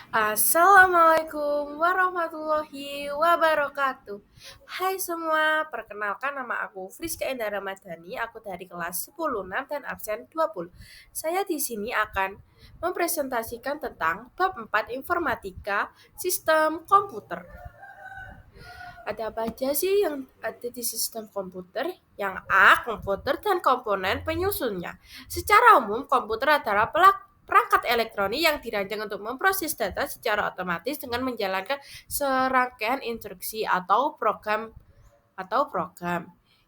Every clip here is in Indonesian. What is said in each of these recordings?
Assalamualaikum warahmatullahi wabarakatuh. Hai semua, perkenalkan nama aku Friska Endah Ramadhani, aku dari kelas 10 6 dan absen 20. Saya di sini akan mempresentasikan tentang bab 4 informatika sistem komputer. Ada apa aja sih yang ada di sistem komputer? Yang A, komputer dan komponen penyusunnya. Secara umum, komputer adalah perangkat elektronik yang dirancang untuk memproses data secara otomatis dengan menjalankan serangkaian instruksi atau program.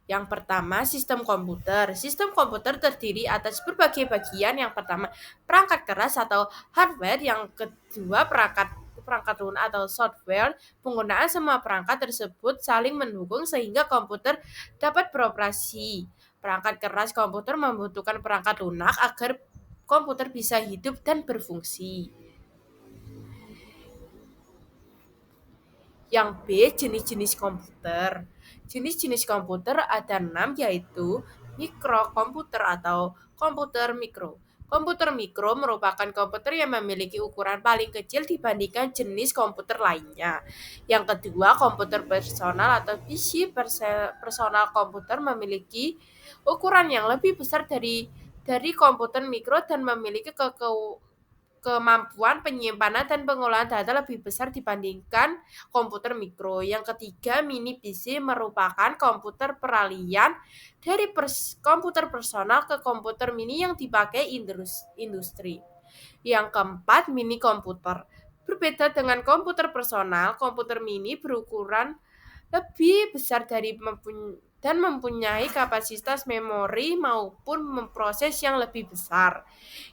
Yang pertama, sistem komputer. Sistem komputer terdiri atas berbagai bagian. Yang pertama, perangkat keras atau hardware. Yang kedua, perangkat perangkat lunak atau software. Penggunaan semua perangkat tersebut saling mendukung sehingga komputer dapat beroperasi. Perangkat keras komputer membutuhkan perangkat lunak agar komputer bisa hidup dan berfungsi. Yang B, jenis-jenis komputer. Jenis-jenis komputer ada 6, yaitu mikrokomputer atau komputer mikro. Komputer mikro merupakan komputer yang memiliki ukuran paling kecil dibandingkan jenis komputer lainnya. Yang kedua, komputer personal atau PC personal komputer memiliki ukuran yang lebih besar dari komputer mikro dan memiliki kemampuan penyimpanan dan pengolahan data lebih besar dibandingkan komputer mikro. Yang ketiga, mini PC merupakan komputer peralihan dari komputer personal ke komputer mini yang dipakai industri. Yang keempat, mini komputer. Berbeda dengan komputer personal, komputer mini berukuran lebih besar dan mempunyai kapasitas memori maupun memproses yang lebih besar.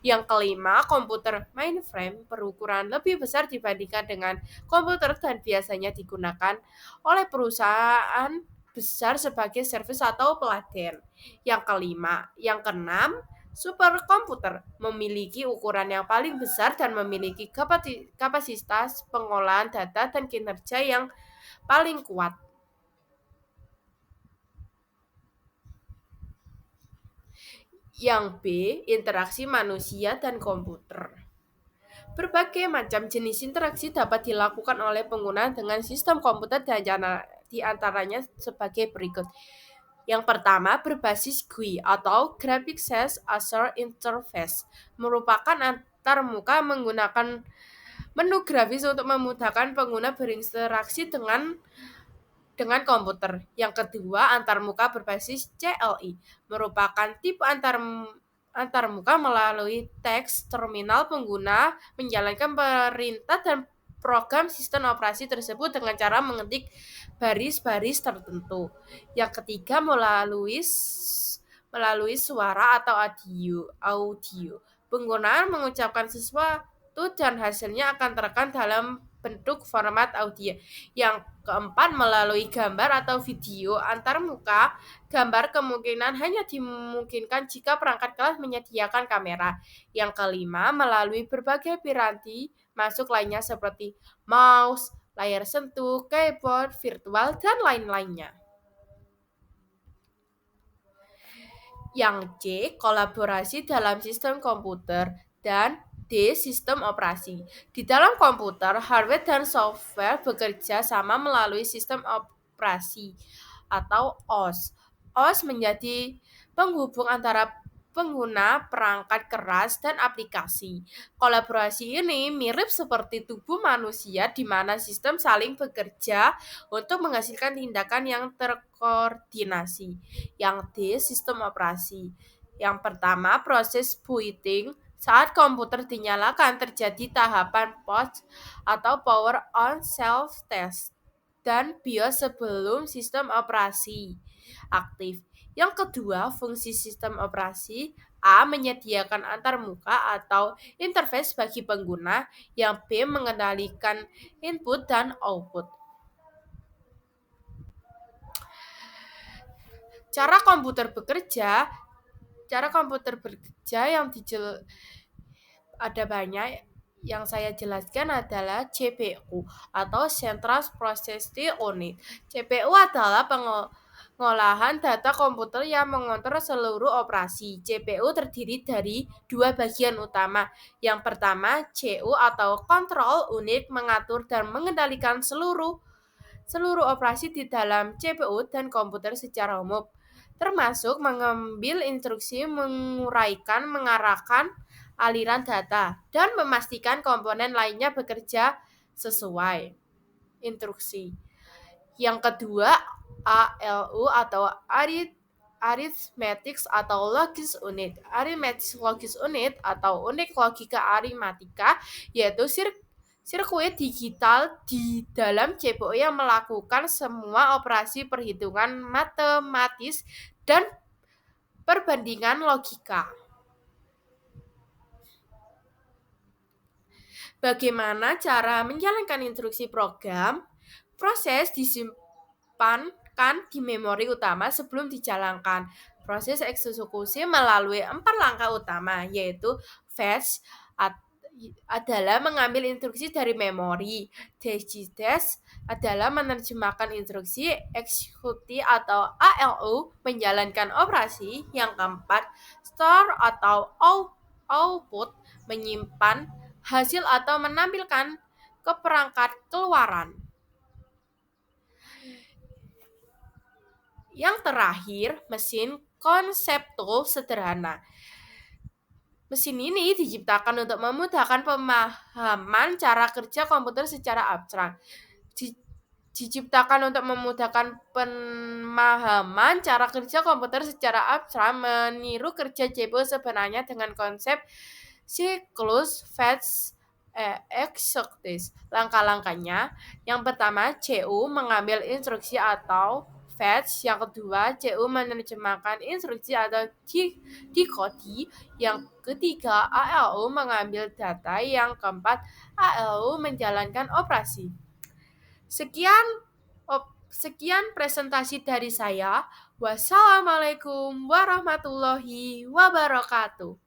Yang kelima, komputer mainframe berukuran lebih besar dibandingkan dengan komputer dan biasanya digunakan oleh perusahaan besar sebagai servis atau peladen. Yang keenam, superkomputer memiliki ukuran yang paling besar dan memiliki kapasitas pengolahan data dan kinerja yang paling kuat. Yang B, interaksi manusia dan komputer. Berbagai macam jenis interaksi dapat dilakukan oleh pengguna dengan sistem komputer dan di antaranya sebagai berikut. Yang pertama, berbasis GUI atau Graphics User Interface, merupakan antarmuka menggunakan menu grafis untuk memudahkan pengguna berinteraksi dengan komputer. Yang kedua, antarmuka berbasis CLI, merupakan tipe antarmuka melalui teks terminal pengguna menjalankan perintah dan program sistem operasi tersebut dengan cara mengetik baris-baris tertentu. Yang ketiga, melalui suara atau audio. Penggunaan mengucapkan sesuatu dan hasilnya akan terekam dalam bentuk format audio. Yang keempat, melalui gambar atau video antarmuka. Gambar kemungkinan hanya dimungkinkan jika perangkat kelas menyediakan kamera. Yang kelima, melalui berbagai piranti masuk lainnya seperti mouse, layar sentuh, keyboard, virtual, dan lain-lainnya. Yang C, kolaborasi dalam sistem komputer, dan D, sistem operasi. Di dalam komputer, hardware dan software bekerja sama melalui sistem operasi atau OS. OS menjadi penghubung antara pengguna, perangkat keras, dan aplikasi. Kolaborasi ini mirip seperti tubuh manusia di mana sistem saling bekerja untuk menghasilkan tindakan yang terkoordinasi. Yang D, sistem operasi. Yang pertama, proses booting. Saat komputer dinyalakan, terjadi tahapan POS atau Power On Self Test dan BIOS sebelum sistem operasi aktif. Yang kedua, fungsi sistem operasi. A, menyediakan antarmuka atau interface bagi pengguna. Yang B, mengendalikan input dan output. Cara komputer bekerja yang ada banyak yang saya jelaskan adalah CPU atau Central Processing Unit. CPU adalah Ngolahan data komputer yang mengontrol seluruh operasi. CPU terdiri dari dua bagian utama. Yang pertama, CU atau Control Unit mengatur dan mengendalikan seluruh operasi di dalam CPU dan komputer secara umum, termasuk mengambil instruksi, menguraikan, mengarahkan aliran data, dan memastikan komponen lainnya bekerja sesuai instruksi. Yang kedua, ALU atau Arithmetic atau Logis Unit. Arithmetic Logis Unit atau unit logika aritmatika yaitu sirkuit digital di dalam CPU yang melakukan semua operasi perhitungan matematis dan perbandingan logika. Bagaimana cara menjalankan instruksi program? Proses disimpankan di memori utama sebelum dijalankan. Proses eksekusi melalui 4 langkah utama, yaitu fetch adalah mengambil instruksi dari memori. Digest adalah menerjemahkan instruksi. Execute atau ALU menjalankan operasi. Yang keempat, store atau output menyimpan hasil atau menampilkan ke perangkat keluaran. Yang terakhir, mesin konseptual sederhana. Mesin ini diciptakan untuk memudahkan pemahaman cara kerja komputer secara abstrak. Diciptakan untuk memudahkan pemahaman cara kerja komputer secara abstrak, meniru kerja CPU sebenarnya dengan konsep siklus fetch execute. Langkah-langkahnya, yang pertama, CU mengambil instruksi atau fetch. Yang kedua, CU menerjemahkan instruksi atau decode. Yang ketiga, ALU mengambil data. Yang keempat, ALU menjalankan operasi. Sekian presentasi dari saya. Wassalamualaikum warahmatullahi wabarakatuh.